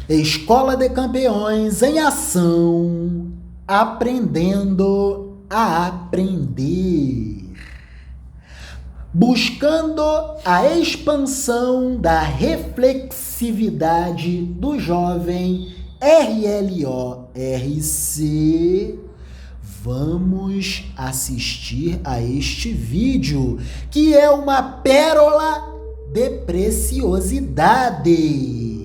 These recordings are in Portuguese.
Escola de Campeões em ação, aprendendo a aprender. Buscando a expansão da reflexividade do jovem RLORC, vamos assistir a este vídeo, que é uma pérola de preciosidade.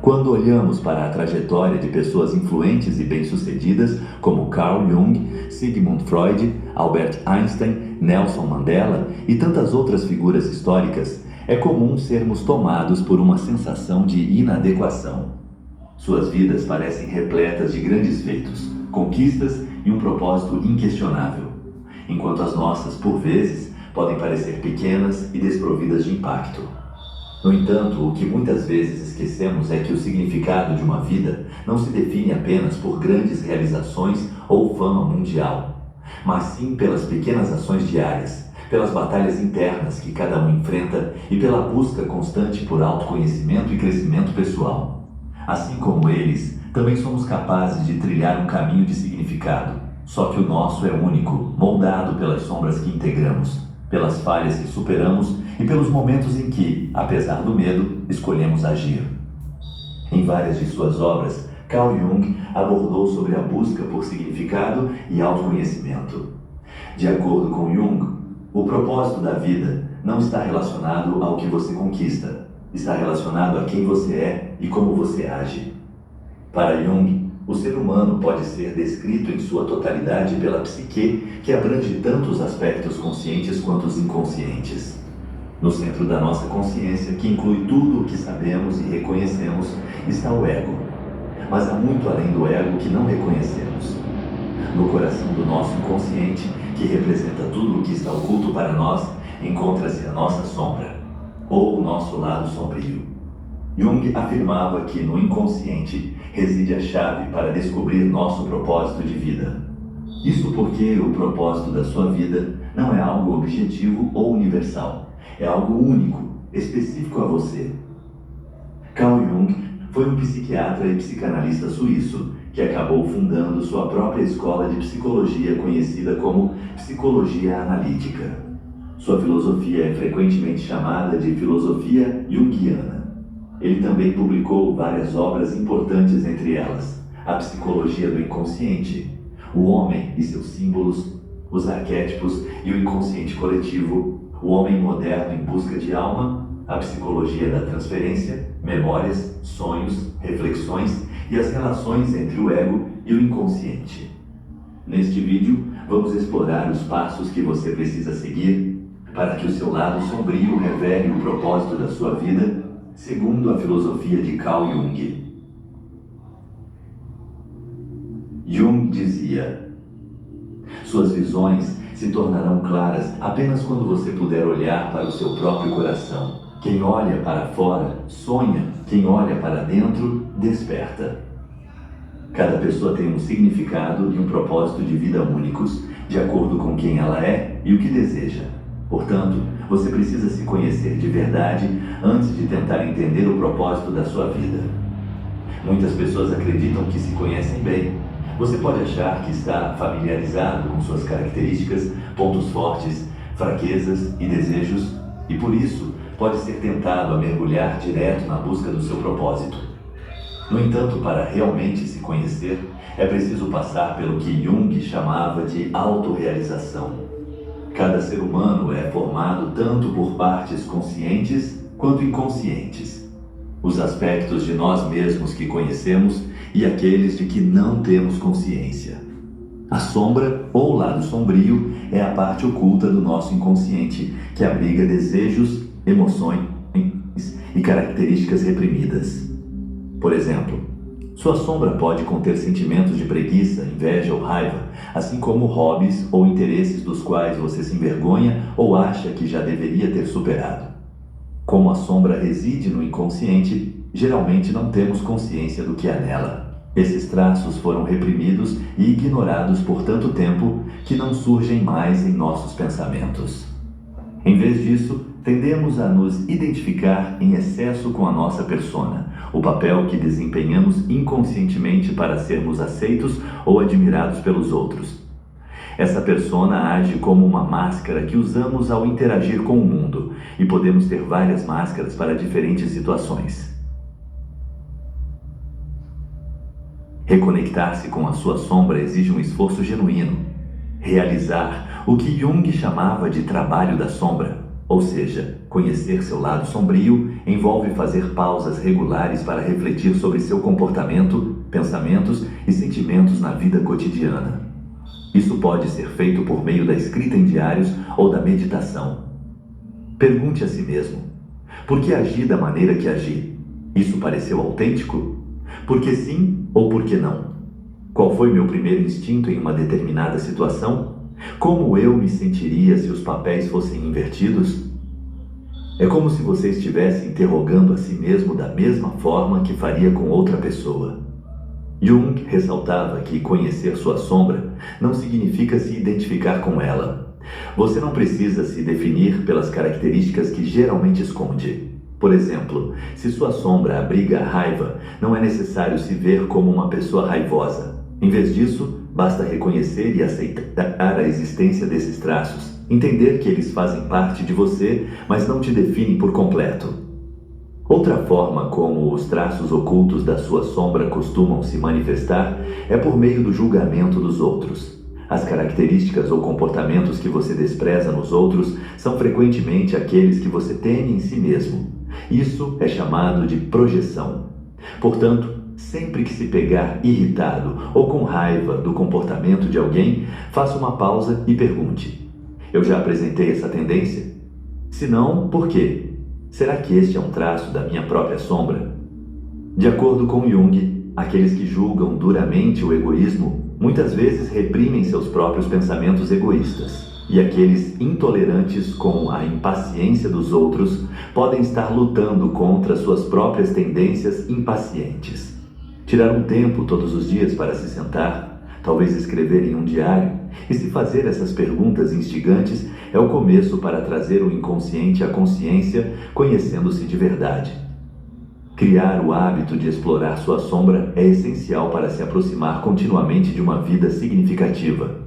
Quando olhamos para a trajetória de pessoas influentes e bem-sucedidas como Carl Jung, Sigmund Freud, Albert Einstein, Nelson Mandela e tantas outras figuras históricas, é comum sermos tomados por uma sensação de inadequação. Suas vidas parecem repletas de grandes feitos, conquistas e um propósito inquestionável, enquanto as nossas, por vezes, podem parecer pequenas e desprovidas de impacto. No entanto, o que muitas vezes esquecemos é que o significado de uma vida não se define apenas por grandes realizações ou fama mundial, mas sim pelas pequenas ações diárias, pelas batalhas internas que cada um enfrenta e pela busca constante por autoconhecimento e crescimento pessoal. Assim como eles, também somos capazes de trilhar um caminho de significado, só que o nosso é único, moldado pelas sombras que integramos, pelas falhas que superamos e pelos momentos em que, apesar do medo, escolhemos agir. Em várias de suas obras, Carl Jung abordou sobre a busca por significado e autoconhecimento. De acordo com Jung, o propósito da vida não está relacionado ao que você conquista, está relacionado a quem você é e como você age. Para Jung, o ser humano pode ser descrito em sua totalidade pela psique, que abrange tanto os aspectos conscientes quanto os inconscientes. No centro da nossa consciência, que inclui tudo o que sabemos e reconhecemos, está o ego. Mas há muito além do ego que não reconhecemos. No coração do nosso inconsciente, que representa tudo o que está oculto para nós, encontra-se a nossa sombra, ou o nosso lado sombrio. Jung afirmava que no inconsciente reside a chave para descobrir nosso propósito de vida. Isso porque o propósito da sua vida não é algo objetivo ou universal. É algo único, específico a você. Carl Jung foi um psiquiatra e psicanalista suíço que acabou fundando sua própria escola de psicologia conhecida como psicologia analítica. Sua filosofia é frequentemente chamada de filosofia junguiana. Ele também publicou várias obras importantes, entre elas A Psicologia do Inconsciente, O Homem e seus Símbolos, Os Arquétipos e o Inconsciente Coletivo, O Homem Moderno em Busca de Alma, A Psicologia da Transferência, Memórias, Sonhos, Reflexões e as relações entre o ego e o inconsciente. Neste vídeo, vamos explorar os passos que você precisa seguir para que o seu lado sombrio revele o propósito da sua vida, segundo a filosofia de Carl Jung. Jung dizia: suas visões se tornarão claras apenas quando você puder olhar para o seu próprio coração. Quem olha para fora, sonha. Quem olha para dentro, desperta. Cada pessoa tem um significado e um propósito de vida únicos, de acordo com quem ela é e o que deseja. Portanto, você precisa se conhecer de verdade antes de tentar entender o propósito da sua vida. Muitas pessoas acreditam que se conhecem bem. Você pode achar que está familiarizado com suas características, pontos fortes, fraquezas e desejos, e por isso pode ser tentado a mergulhar direto na busca do seu propósito. No entanto, para realmente se conhecer, é preciso passar pelo que Jung chamava de autorrealização. Cada ser humano é formado tanto por partes conscientes quanto inconscientes. Os aspectos de nós mesmos que conhecemos e aqueles de que não temos consciência. A sombra, ou lado sombrio, é a parte oculta do nosso inconsciente, que abriga desejos, emoções e características reprimidas. Por exemplo, sua sombra pode conter sentimentos de preguiça, inveja ou raiva, assim como hobbies ou interesses dos quais você se envergonha ou acha que já deveria ter superado. Como a sombra reside no inconsciente, geralmente não temos consciência do que há nela. Esses traços foram reprimidos e ignorados por tanto tempo que não surgem mais em nossos pensamentos. Em vez disso, tendemos a nos identificar em excesso com a nossa persona, o papel que desempenhamos inconscientemente para sermos aceitos ou admirados pelos outros. Essa persona age como uma máscara que usamos ao interagir com o mundo, e podemos ter várias máscaras para diferentes situações. Reconectar-se com a sua sombra exige um esforço genuíno. Realizar o que Jung chamava de trabalho da sombra, ou seja, conhecer seu lado sombrio, envolve fazer pausas regulares para refletir sobre seu comportamento, pensamentos e sentimentos na vida cotidiana. Isso pode ser feito por meio da escrita em diários ou da meditação. Pergunte a si mesmo: por que agi da maneira que agi? Isso pareceu autêntico? Por que sim ou por que não? Qual foi meu primeiro instinto em uma determinada situação? Como eu me sentiria se os papéis fossem invertidos? É como se você estivesse interrogando a si mesmo da mesma forma que faria com outra pessoa. Jung ressaltava que conhecer sua sombra não significa se identificar com ela. Você não precisa se definir pelas características que geralmente esconde. Por exemplo, se sua sombra abriga a raiva, não é necessário se ver como uma pessoa raivosa. Em vez disso, basta reconhecer e aceitar a existência desses traços, entender que eles fazem parte de você, mas não te definem por completo. Outra forma como os traços ocultos da sua sombra costumam se manifestar é por meio do julgamento dos outros. As características ou comportamentos que você despreza nos outros são frequentemente aqueles que você teme em si mesmo. Isso é chamado de projeção. Portanto, sempre que se pegar irritado ou com raiva do comportamento de alguém, faça uma pausa e pergunte: eu já apresentei essa tendência? Se não, por quê? Será que este é um traço da minha própria sombra? De acordo com Jung, aqueles que julgam duramente o egoísmo muitas vezes reprimem seus próprios pensamentos egoístas. E aqueles intolerantes com a impaciência dos outros podem estar lutando contra suas próprias tendências impacientes. Tirar um tempo todos os dias para se sentar, talvez escrever em um diário, e se fazer essas perguntas instigantes é o começo para trazer o inconsciente à consciência, conhecendo-se de verdade. Criar o hábito de explorar sua sombra é essencial para se aproximar continuamente de uma vida significativa.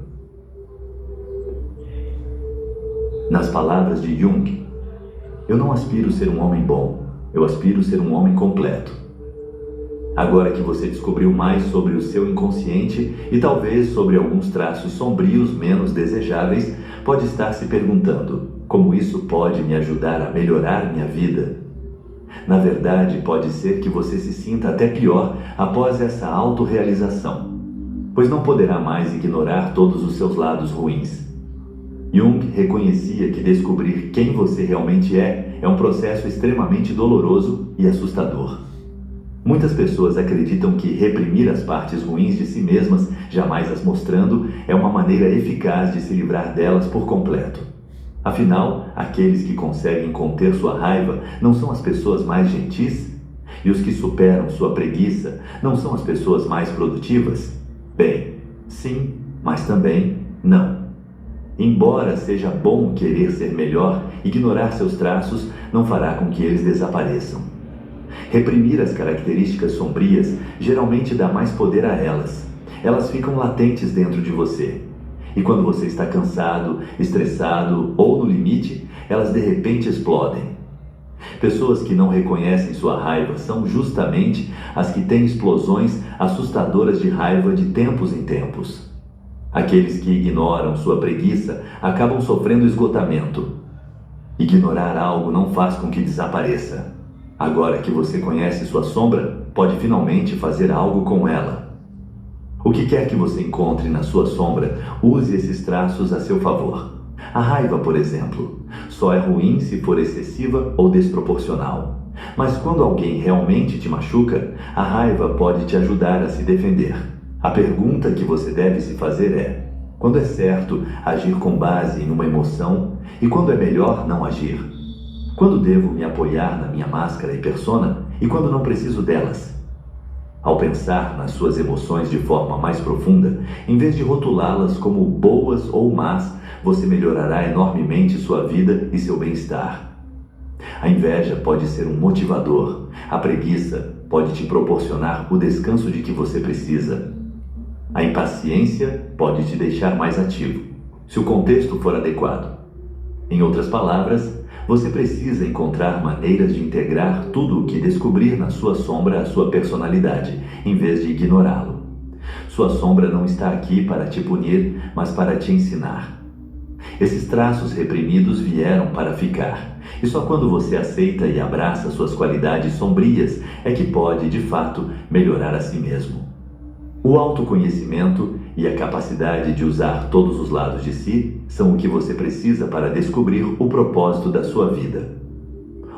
Nas palavras de Jung, eu não aspiro ser um homem bom, eu aspiro ser um homem completo. Agora que você descobriu mais sobre o seu inconsciente e talvez sobre alguns traços sombrios menos desejáveis, pode estar se perguntando: como isso pode me ajudar a melhorar minha vida? Na verdade, pode ser que você se sinta até pior após essa autorrealização, pois não poderá mais ignorar todos os seus lados ruins. Jung reconhecia que descobrir quem você realmente é um processo extremamente doloroso e assustador. Muitas pessoas acreditam que reprimir as partes ruins de si mesmas, jamais as mostrando, é uma maneira eficaz de se livrar delas por completo. Afinal, aqueles que conseguem conter sua raiva não são as pessoas mais gentis? E os que superam sua preguiça não são as pessoas mais produtivas? Bem, sim, mas também não. Embora seja bom querer ser melhor, ignorar seus traços não fará com que eles desapareçam. Reprimir as características sombrias geralmente dá mais poder a elas. Elas ficam latentes dentro de você. E quando você está cansado, estressado ou no limite, elas de repente explodem. Pessoas que não reconhecem sua raiva são justamente as que têm explosões assustadoras de raiva de tempos em tempos. Aqueles que ignoram sua preguiça acabam sofrendo esgotamento. Ignorar algo não faz com que desapareça. Agora que você conhece sua sombra, pode finalmente fazer algo com ela. O que quer que você encontre na sua sombra, use esses traços a seu favor. A raiva, por exemplo, só é ruim se for excessiva ou desproporcional. Mas quando alguém realmente te machuca, a raiva pode te ajudar a se defender. A pergunta que você deve se fazer é: quando é certo agir com base em uma emoção e quando é melhor não agir? Quando devo me apoiar na minha máscara e persona e quando não preciso delas? Ao pensar nas suas emoções de forma mais profunda, em vez de rotulá-las como boas ou más, você melhorará enormemente sua vida e seu bem-estar. A inveja pode ser um motivador. A preguiça pode te proporcionar o descanso de que você precisa. A impaciência pode te deixar mais ativo, se o contexto for adequado. Em outras palavras, você precisa encontrar maneiras de integrar tudo o que descobrir na sua sombra à sua personalidade, em vez de ignorá-lo. Sua sombra não está aqui para te punir, mas para te ensinar. Esses traços reprimidos vieram para ficar, e só quando você aceita e abraça suas qualidades sombrias é que pode, de fato, melhorar a si mesmo. O autoconhecimento e a capacidade de usar todos os lados de si são o que você precisa para descobrir o propósito da sua vida.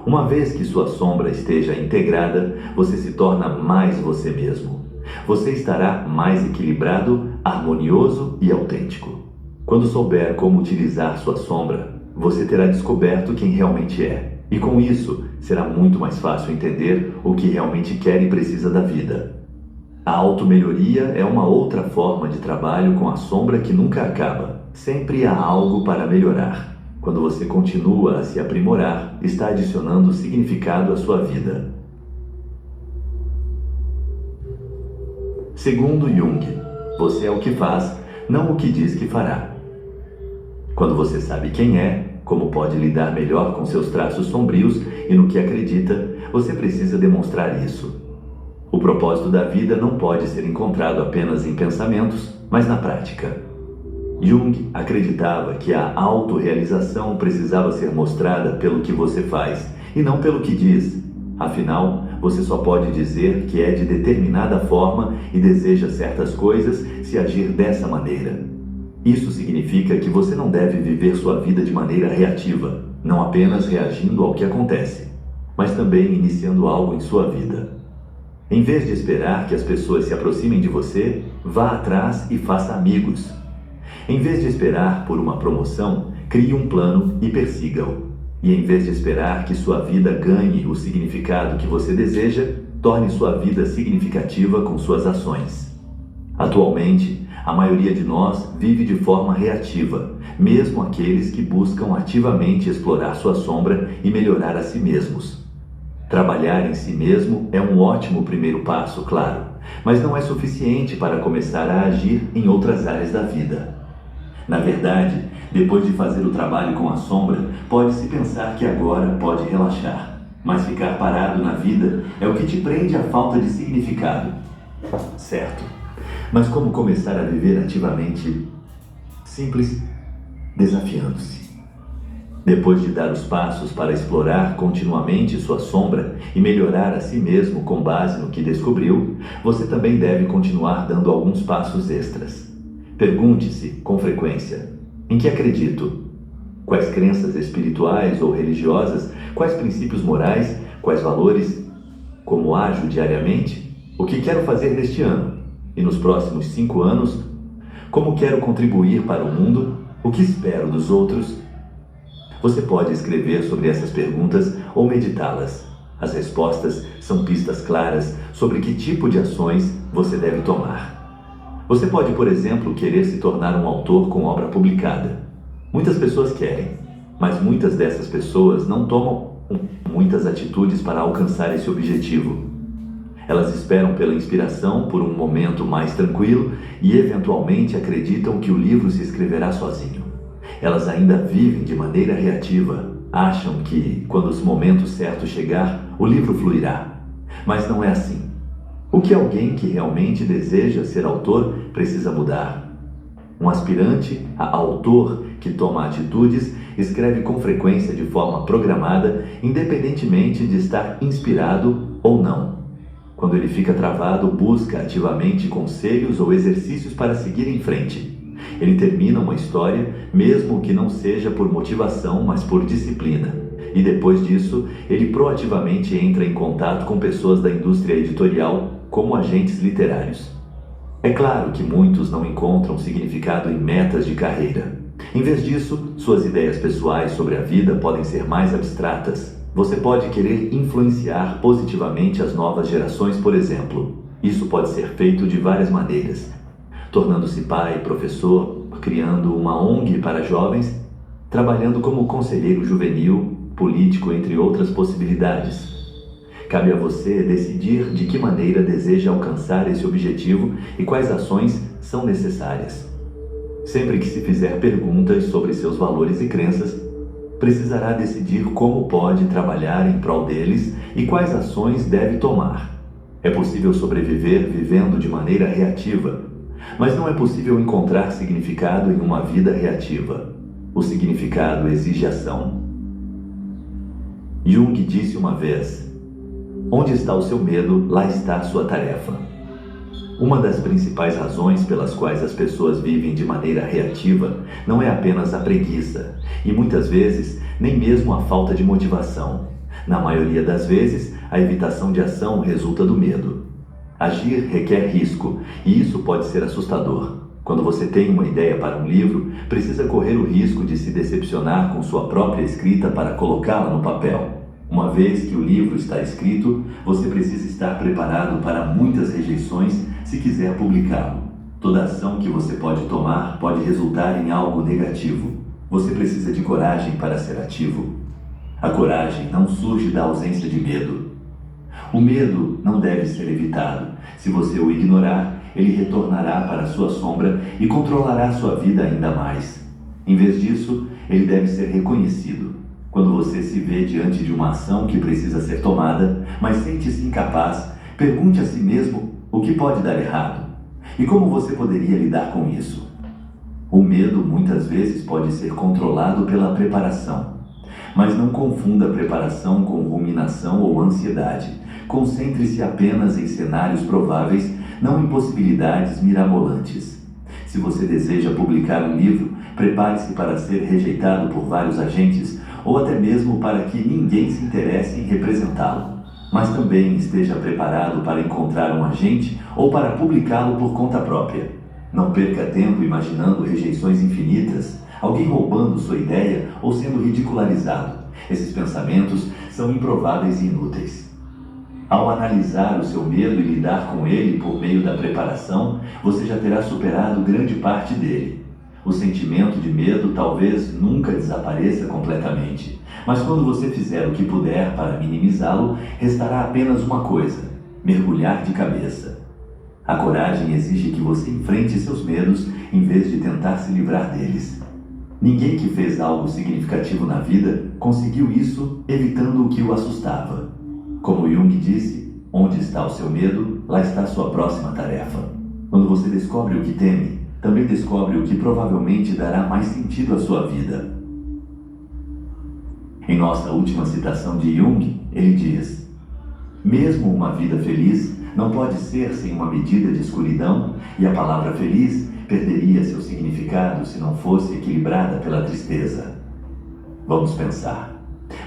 Uma vez que sua sombra esteja integrada, você se torna mais você mesmo. Você estará mais equilibrado, harmonioso e autêntico. Quando souber como utilizar sua sombra, você terá descoberto quem realmente é. E com isso, será muito mais fácil entender o que realmente quer e precisa da vida. A automelhoria é uma outra forma de trabalho com a sombra que nunca acaba. Sempre há algo para melhorar. Quando você continua a se aprimorar, está adicionando significado à sua vida. Segundo Jung, você é o que faz, não o que diz que fará. Quando você sabe quem é, como pode lidar melhor com seus traços sombrios e no que acredita, você precisa demonstrar isso. O propósito da vida não pode ser encontrado apenas em pensamentos, mas na prática. Jung acreditava que a autorrealização precisava ser mostrada pelo que você faz, e não pelo que diz. Afinal, você só pode dizer que é de determinada forma e deseja certas coisas se agir dessa maneira. Isso significa que você não deve viver sua vida de maneira reativa, não apenas reagindo ao que acontece, mas também iniciando algo em sua vida. Em vez de esperar que as pessoas se aproximem de você, vá atrás e faça amigos. Em vez de esperar por uma promoção, crie um plano e persiga-o. E em vez de esperar que sua vida ganhe o significado que você deseja, torne sua vida significativa com suas ações. Atualmente, a maioria de nós vive de forma reativa, mesmo aqueles que buscam ativamente explorar sua sombra e melhorar a si mesmos. Trabalhar em si mesmo é um ótimo primeiro passo, claro, mas não é suficiente para começar a agir em outras áreas da vida. Na verdade, depois de fazer o trabalho com a sombra, pode-se pensar que agora pode relaxar, mas ficar parado na vida é o que te prende à falta de significado. Certo, mas como começar a viver ativamente? Simples, desafiando-se. Depois de dar os passos para explorar continuamente sua sombra e melhorar a si mesmo com base no que descobriu, você também deve continuar dando alguns passos extras. Pergunte-se, com frequência, em que acredito? Quais crenças espirituais ou religiosas? Quais princípios morais? Quais valores? Como ajo diariamente? O que quero fazer neste ano? E nos próximos 5 anos? Como quero contribuir para o mundo? O que espero dos outros? Você pode escrever sobre essas perguntas ou meditá-las. As respostas são pistas claras sobre que tipo de ações você deve tomar. Você pode, por exemplo, querer se tornar um autor com obra publicada. Muitas pessoas querem, mas muitas dessas pessoas não tomam muitas atitudes para alcançar esse objetivo. Elas esperam pela inspiração por um momento mais tranquilo e eventualmente acreditam que o livro se escreverá sozinho. Elas ainda vivem de maneira reativa, acham que, quando o momento certo chegar, o livro fluirá. Mas não é assim. O que alguém que realmente deseja ser autor precisa mudar. Um aspirante a autor que toma atitudes escreve com frequência de forma programada, independentemente de estar inspirado ou não. Quando ele fica travado, busca ativamente conselhos ou exercícios para seguir em frente. Ele termina uma história, mesmo que não seja por motivação, mas por disciplina. E depois disso, ele proativamente entra em contato com pessoas da indústria editorial como agentes literários. É claro que muitos não encontram significado em metas de carreira. Em vez disso, suas ideias pessoais sobre a vida podem ser mais abstratas. Você pode querer influenciar positivamente as novas gerações, por exemplo. Isso pode ser feito de várias maneiras: tornando-se pai, professor, criando uma ONG para jovens, trabalhando como conselheiro juvenil, político, entre outras possibilidades. Cabe a você decidir de que maneira deseja alcançar esse objetivo e quais ações são necessárias. Sempre que se fizer perguntas sobre seus valores e crenças, precisará decidir como pode trabalhar em prol deles e quais ações deve tomar. É possível sobreviver vivendo de maneira reativa, mas não é possível encontrar significado em uma vida reativa. O significado exige ação. Jung disse uma vez: onde está o seu medo, lá está a sua tarefa. Uma das principais razões pelas quais as pessoas vivem de maneira reativa não é apenas a preguiça, e muitas vezes nem mesmo a falta de motivação. Na maioria das vezes, a evitação de ação resulta do medo. Agir requer risco, e isso pode ser assustador. Quando você tem uma ideia para um livro, precisa correr o risco de se decepcionar com sua própria escrita para colocá-la no papel. Uma vez que o livro está escrito, você precisa estar preparado para muitas rejeições se quiser publicá-lo. Toda ação que você pode tomar pode resultar em algo negativo. Você precisa de coragem para ser ativo. A coragem não surge da ausência de medo. O medo não deve ser evitado. Se você o ignorar, ele retornará para a sua sombra e controlará sua vida ainda mais. Em vez disso, ele deve ser reconhecido. Quando você se vê diante de uma ação que precisa ser tomada, mas sente-se incapaz, pergunte a si mesmo o que pode dar errado e como você poderia lidar com isso. O medo muitas vezes pode ser controlado pela preparação, mas não confunda preparação com ruminação ou ansiedade. Concentre-se apenas em cenários prováveis, não em possibilidades mirabolantes. Se você deseja publicar um livro, prepare-se para ser rejeitado por vários agentes ou até mesmo para que ninguém se interesse em representá-lo. Mas também esteja preparado para encontrar um agente ou para publicá-lo por conta própria. Não perca tempo imaginando rejeições infinitas, alguém roubando sua ideia ou sendo ridicularizado. Esses pensamentos são improváveis e inúteis. Ao analisar o seu medo e lidar com ele por meio da preparação, você já terá superado grande parte dele. O sentimento de medo talvez nunca desapareça completamente, mas quando você fizer o que puder para minimizá-lo, restará apenas uma coisa: mergulhar de cabeça. A coragem exige que você enfrente seus medos em vez de tentar se livrar deles. Ninguém que fez algo significativo na vida conseguiu isso evitando o que o assustava. Como Jung disse, onde está o seu medo, lá está a sua próxima tarefa. Quando você descobre o que teme, também descobre o que provavelmente dará mais sentido à sua vida. Em nossa última citação de Jung, ele diz: mesmo uma vida feliz não pode ser sem uma medida de escuridão, e a palavra feliz perderia seu significado se não fosse equilibrada pela tristeza. Vamos pensar.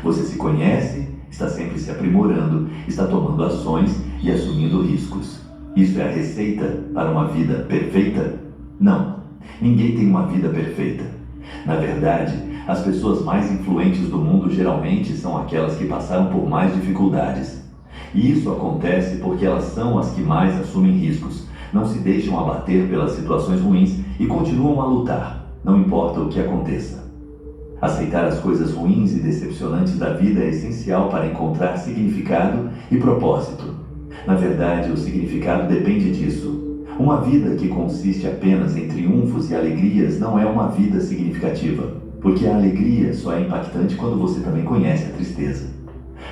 Você se conhece, está sempre se aprimorando, está tomando ações e assumindo riscos. Isso é a receita para uma vida perfeita? Não, ninguém tem uma vida perfeita. Na verdade, as pessoas mais influentes do mundo geralmente são aquelas que passaram por mais dificuldades. E isso acontece porque elas são as que mais assumem riscos, não se deixam abater pelas situações ruins e continuam a lutar, não importa o que aconteça. Aceitar as coisas ruins e decepcionantes da vida é essencial para encontrar significado e propósito. Na verdade, o significado depende disso. Uma vida que consiste apenas em triunfos e alegrias não é uma vida significativa, porque a alegria só é impactante quando você também conhece a tristeza.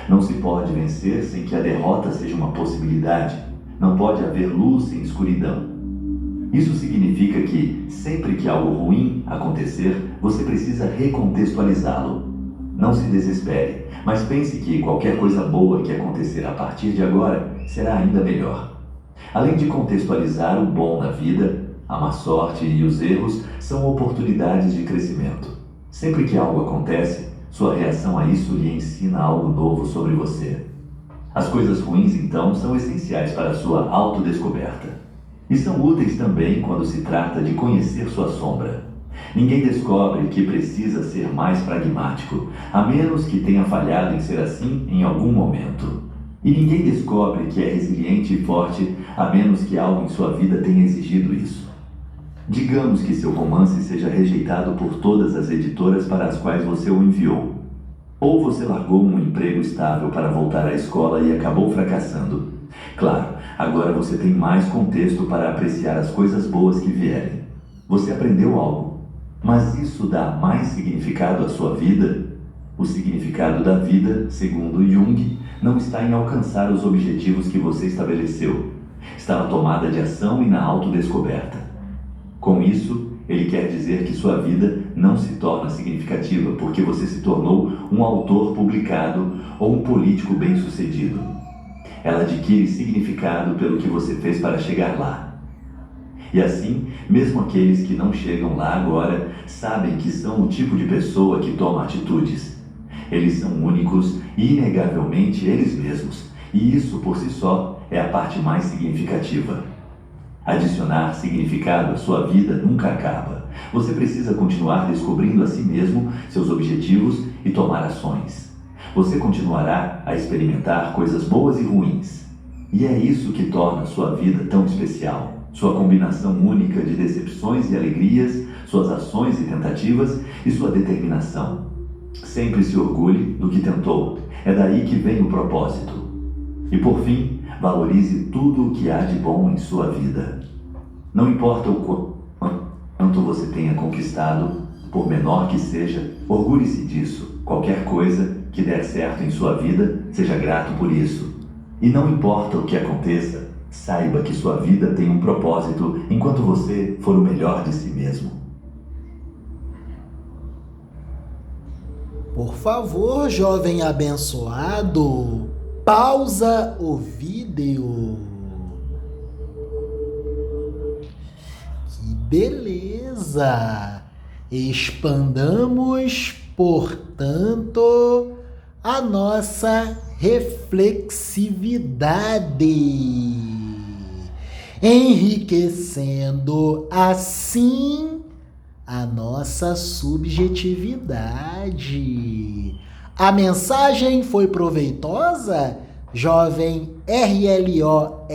Não se pode vencer sem que a derrota seja uma possibilidade. Não pode haver luz sem escuridão. Isso significa que, sempre que algo ruim acontecer, você precisa recontextualizá-lo. Não se desespere, mas pense que qualquer coisa boa que acontecer a partir de agora será ainda melhor. Além de contextualizar o bom na vida, a má sorte e os erros são oportunidades de crescimento. Sempre que algo acontece, sua reação a isso lhe ensina algo novo sobre você. As coisas ruins, então, são essenciais para a sua autodescoberta. E são úteis também quando se trata de conhecer sua sombra. Ninguém descobre que precisa ser mais pragmático, a menos que tenha falhado em ser assim em algum momento. E ninguém descobre que é resiliente e forte a menos que algo em sua vida tenha exigido isso. Digamos que seu romance seja rejeitado por todas as editoras para as quais você o enviou. Ou você largou um emprego estável para voltar à escola e acabou fracassando. Claro, agora você tem mais contexto para apreciar as coisas boas que vierem. Você aprendeu algo, mas isso dá mais significado à sua vida? O significado da vida, segundo Jung, não está em alcançar os objetivos que você estabeleceu. Está na tomada de ação e na autodescoberta. Com isso, ele quer dizer que sua vida não se torna significativa porque você se tornou um autor publicado ou um político bem-sucedido. Ela adquire significado pelo que você fez para chegar lá. E assim, mesmo aqueles que não chegam lá agora sabem que são o tipo de pessoa que toma atitudes. Eles são únicos e inegavelmente eles mesmos, e isso por si só é a parte mais significativa. Adicionar significado à sua vida nunca acaba. Você precisa continuar descobrindo a si mesmo, seus objetivos e tomar ações. Você continuará a experimentar coisas boas e ruins. E é isso que torna sua vida tão especial. Sua combinação única de decepções e alegrias, suas ações e tentativas e sua determinação. Sempre se orgulhe do que tentou. É daí que vem o propósito. E por fim, valorize tudo o que há de bom em sua vida. Não importa o quanto você tenha conquistado, por menor que seja, orgulhe-se disso. Qualquer coisa que der certo em sua vida, seja grato por isso. E não importa o que aconteça, saiba que sua vida tem um propósito enquanto você for o melhor de si mesmo. Por favor, jovem abençoado, pausa o vídeo. Que beleza! Expandamos, portanto, a nossa reflexividade, enriquecendo assim a nossa subjetividade. A mensagem foi proveitosa, jovem RLORC?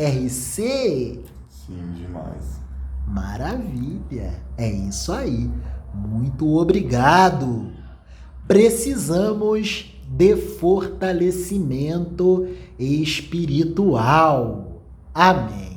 Sim, demais. Maravilha, é isso aí. Muito obrigado. Precisamos de fortalecimento espiritual. Amém.